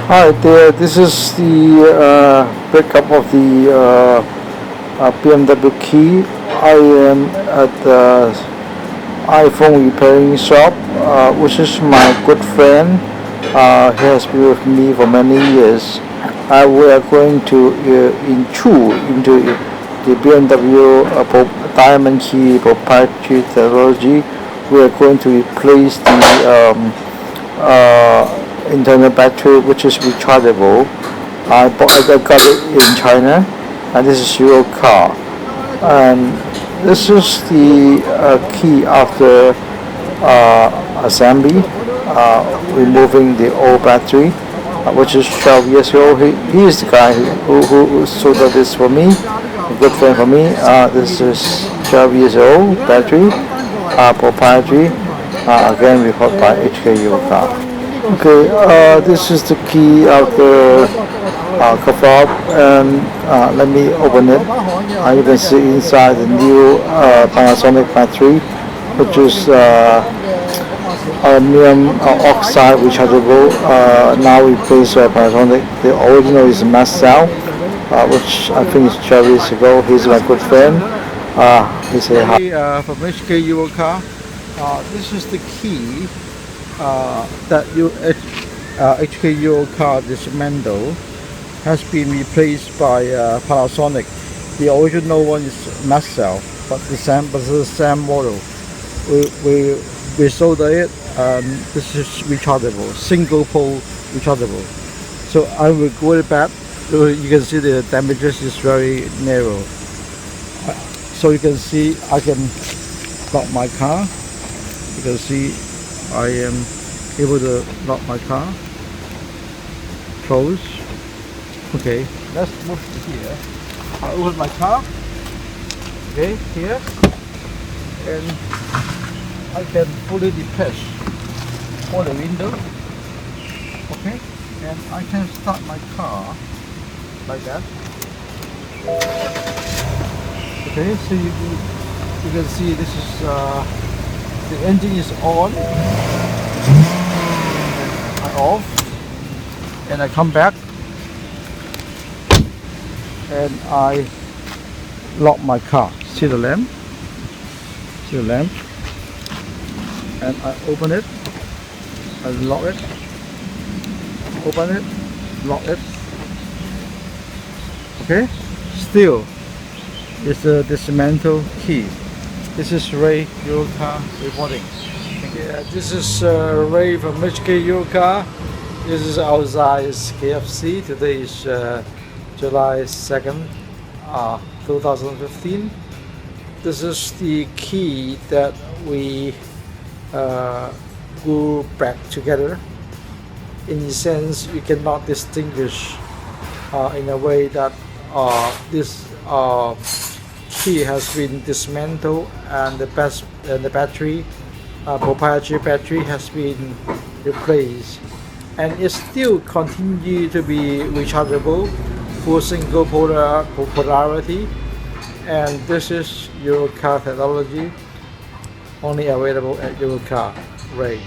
Hi there, this is the breakup of the BMW key. I am at the iPhone repairing shop, which is my good friend. He has been with me for many years. We are going to intrude into the BMW diamond key proprietary technology. We are going to replace the internal battery, which is rechargeable. I got it in China, and this is Eurocar. And this is the key after assembly, removing the old battery, which is 12 years old. He is the guy who sold this for me, a good friend for me. This is 12 years old battery, proprietary, again report by HK Eurocar. Okay, this is the key of the cover up, and let me open it. You can see inside the new Panasonic battery, which is aluminum oxide rechargeable, now replaced by Panasonic. The original is mass cell, which I think is 12 years ago. He's my good friend. He said hi. From HK Eurocar. This is the key that HK Eurocar dismantle has been replaced by Panasonic. The original one is mass cell, but the same model. We sold it, and this is rechargeable, single pole rechargeable. So I will go it back. You can see the damages is very narrow. So you can see I can lock my car. You can see I am able to lock my car, close. Okay, let's move to here. I open my car, okay, here, and I can fully detach all the window, okay, and I can start my car like that. Okay, so you can see this is the engine is on, I off, and I come back, and I lock my car. See the lamp? See the lamp? And I open it, I lock it, open it, lock it. Okay? Still, it's a dismantle key. This is Ray Eurocar reporting. Yeah, this is Ray from HK Eurocar. This is outside KFC. Today is July 2nd, 2015. This is the key that we glue back together. In a sense, you cannot distinguish in a way that this key has been dismantled, and the battery, proprietary battery, has been replaced, and it still continue to be rechargeable for single polarity. And this is Eurocar technology, only available at Eurocar. Ray.